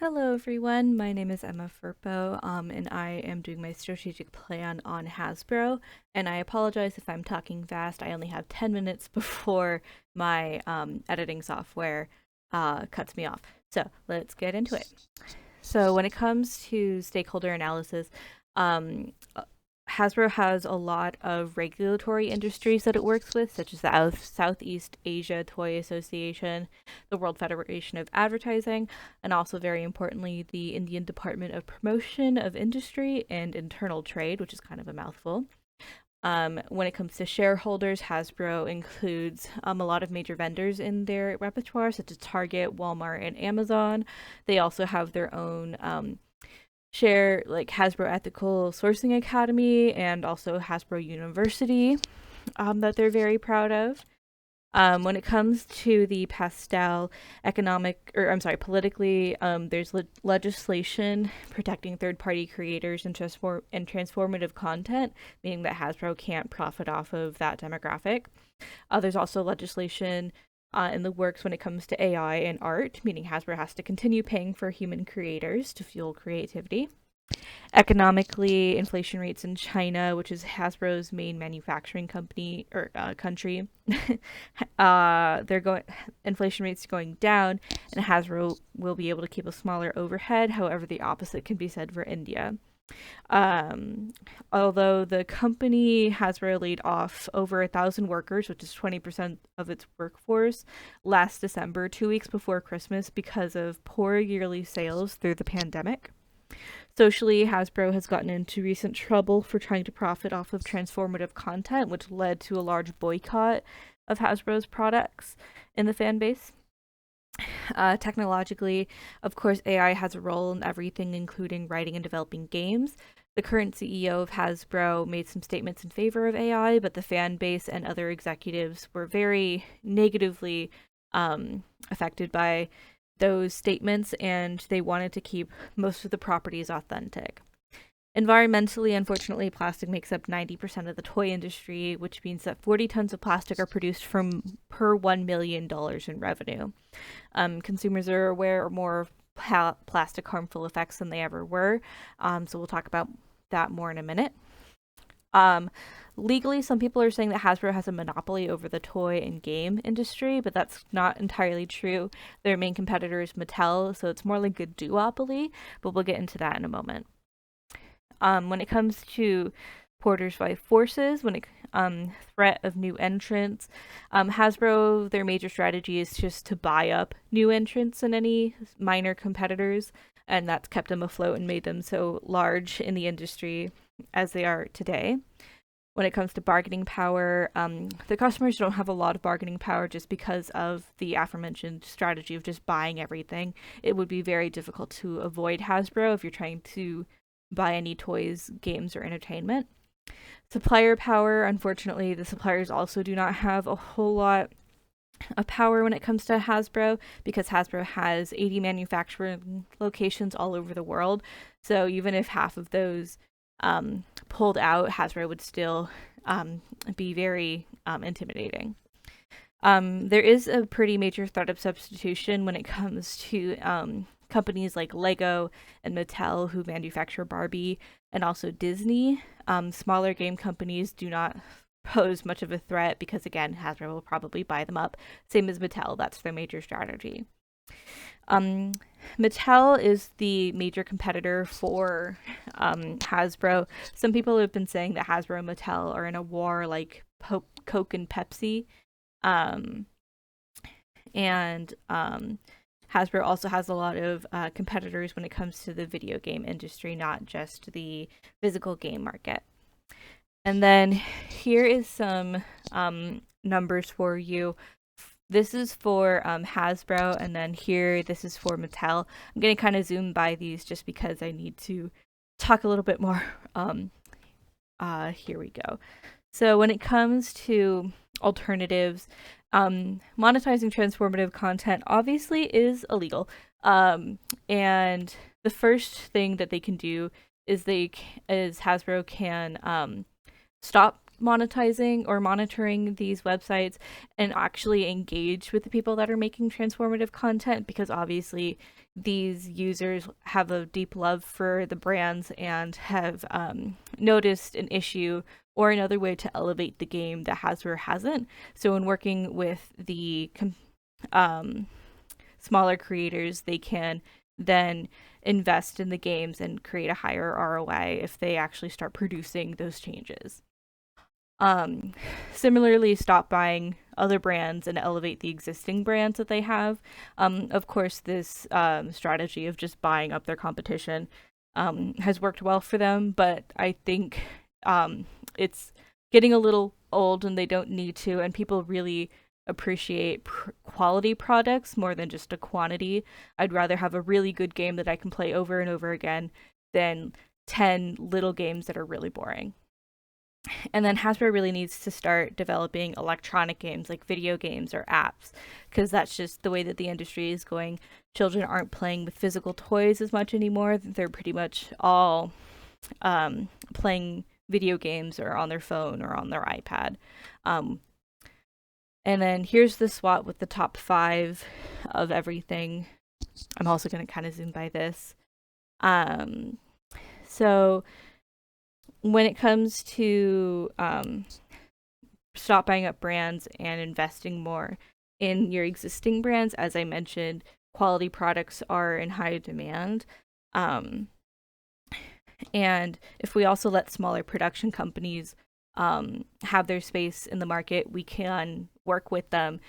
Hello, everyone. My name is Emma Furpo, and I am doing my strategic plan on Hasbro. And I apologize if I'm talking fast. I only have 10 minutes before my editing software cuts me off. So let's get into it. So, when it comes to stakeholder analysis, um, Hasbro has a lot of regulatory industries that it works with, such as the Southeast Asia Toy Association, the World Federation of Advertising, and also, very importantly, the Indian Department of Promotion of Industry and Internal Trade, which is kind of a mouthful. When it comes to shareholders, Hasbro includes a lot of major vendors in their repertoire, such as Target, Walmart, and Amazon. They also have their own share like Hasbro Ethical Sourcing Academy and also Hasbro University that they're very proud of. When it comes to the pastel politically, there's legislation protecting third-party creators and transformative content, meaning that Hasbro can't profit off of that demographic. There's also legislation in the works when it comes to AI and art, meaning Hasbro has to continue paying for human creators to fuel creativity. Economically, inflation rates in China, which is Hasbro's main manufacturing company or country, they're going inflation rates going down, and Hasbro will be able to keep a smaller overhead. However, the opposite can be said for India. Um, Although the company Hasbro laid off over 1,000 workers, which is 20% of its workforce, last December, 2 weeks before Christmas, because of poor yearly sales through the pandemic. Socially, Hasbro has gotten into recent trouble for trying to profit off of transformative content, which led to a large boycott of Hasbro's products in the fan base. Technologically, of course, AI has a role in everything, including writing and developing games. The current CEO of Hasbro made some statements in favor of AI, but the fan base and other executives were very negatively affected by those statements, and they wanted to keep most of the properties authentic. Environmentally, unfortunately, plastic makes up 90% of the toy industry, which means that 40 tons of plastic are produced from per $1 million in revenue. Consumers are aware of more plastic harmful effects than they ever were, so we'll talk about that more in a minute. Um, Legally, some people are saying that Hasbro has a monopoly over the toy and game industry, but that's not entirely true. Their main competitor is Mattel, so it's more like a duopoly, but we'll get into that in a moment. When it comes to Porters by Forces, when it threat of new entrants, Hasbro, their major strategy is just to buy up new entrants and any minor competitors, and that's kept them afloat and made them so large in the industry as they are today. When it comes to bargaining power, the customers don't have a lot of bargaining power just because of the aforementioned strategy of just buying everything. It would be very difficult to avoid Hasbro if you're trying to buy any toys, games, or entertainment. Supplier power, unfortunately, the suppliers also do not have a whole lot of power when it comes to Hasbro because Hasbro has 80 manufacturing locations all over the world. So even if half of those pulled out, Hasbro would still be very intimidating. There is a pretty major threat of substitution when it comes to companies like Lego and Mattel, who manufacture Barbie, and also Disney. Smaller game companies do not pose much of a threat because, again, Hasbro will probably buy them up. Same as Mattel, that's their major strategy. Mattel is the major competitor for Hasbro. Some people have been saying that Hasbro and Mattel are in a war like Coke and Pepsi. Um, and Hasbro also has a lot of competitors when it comes to the video game industry, not just the physical game market. And then here is some numbers for you. This is for Hasbro, and then here, this is for Mattel. I'm going to kind of zoom by these just because I need to talk a little bit more. Here we go. So when it comes to alternatives, monetizing transformative content obviously is illegal. And the first thing that they can do is Hasbro can stop monetizing or monitoring these websites and actually engage with the people that are making transformative content, because obviously these users have a deep love for the brands and have noticed an issue or another way to elevate the game that Hasbro hasn't. So in working with the smaller creators, they can then invest in the games and create a higher ROI if they actually start producing those changes. Similarly, stop buying other brands and elevate the existing brands that they have. Of course, this strategy of just buying up their competition has worked well for them, but I think it's getting a little old and they don't need to, and people really appreciate quality products more than just a quantity. I'd rather have a really good game that I can play over and over again than 10 little games that are really boring. And then Hasbro really needs to start developing electronic games like video games or apps, because that's just the way that the industry is going. Children aren't playing with physical toys as much anymore. They're pretty much all playing video games or on their phone or on their iPad. And then here's the SWOT with the top 5 of everything. I'm also going to kind of zoom by this. So when it comes to stop buying up brands and investing more in your existing brands, as I mentioned, quality products are in high demand. And if we also let smaller production companies have their space in the market, we can work with them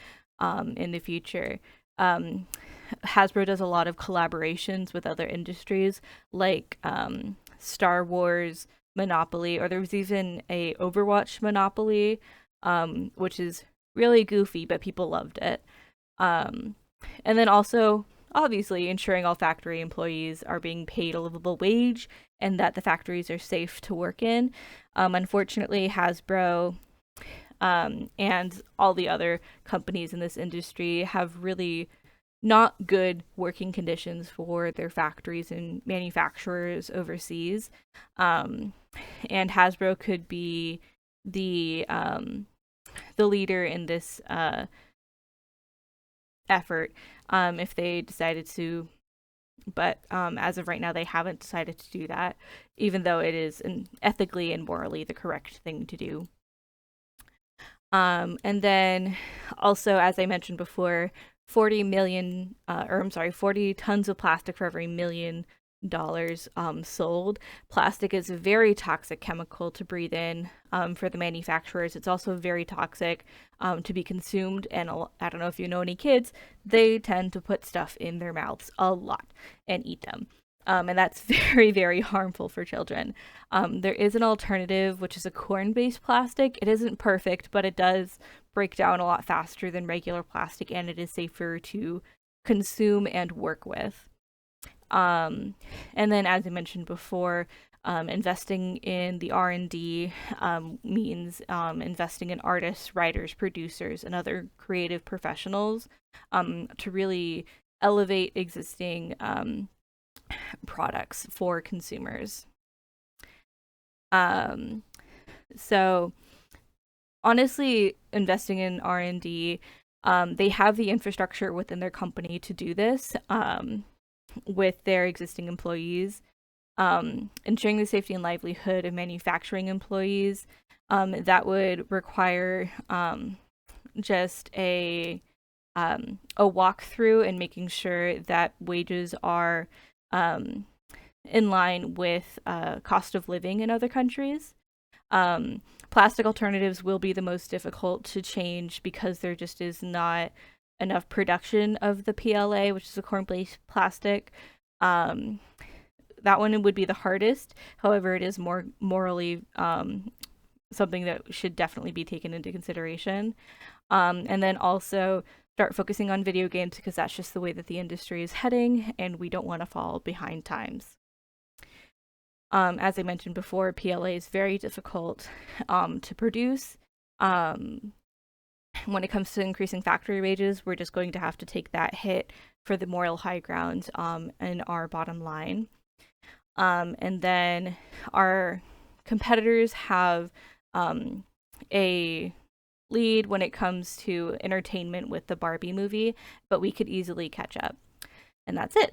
in the future. Hasbro does a lot of collaborations with other industries like Star Wars, Monopoly, or there was even a Overwatch Monopoly, which is really goofy, but people loved it. And then also, obviously, ensuring all factory employees are being paid a livable wage and that the factories are safe to work in. Unfortunately, Hasbro and all the other companies in this industry have really not good working conditions for their factories and manufacturers overseas. And Hasbro could be the leader in this effort if they decided to. But as of right now, they haven't decided to do that, even though it is ethically and morally the correct thing to do. And then also, as I mentioned before, 40 tons of plastic for every $1 million sold. Plastic is a very toxic chemical to breathe in for the manufacturers. It's also very toxic to be consumed. And I don't know if you know any kids, they tend to put stuff in their mouths a lot and eat them. And that's very, very harmful for children. There is an alternative, which is a corn-based plastic. It isn't perfect, but it does break down a lot faster than regular plastic, and it is safer to consume and work with. And then, as I mentioned before, investing in the R&D means investing in artists, writers, producers, and other creative professionals to really elevate existing products for consumers. So honestly, investing in R&D, they have the infrastructure within their company to do this with their existing employees. Ensuring the safety and livelihood of manufacturing employees, that would require just a walkthrough and making sure that wages are in line with cost of living in other countries. Plastic alternatives will be the most difficult to change because there just is not enough production of the PLA, which is a corn-based plastic. That one would be the hardest. However, it is more morally something that should definitely be taken into consideration. And then also start focusing on video games because that's just the way that the industry is heading, and we don't want to fall behind times. As I mentioned before, PLA is very difficult to produce. When it comes to increasing factory wages, we're just going to have to take that hit for the moral high ground in our bottom line. And then our competitors have a lead when it comes to entertainment with the Barbie movie, but we could easily catch up. And that's it.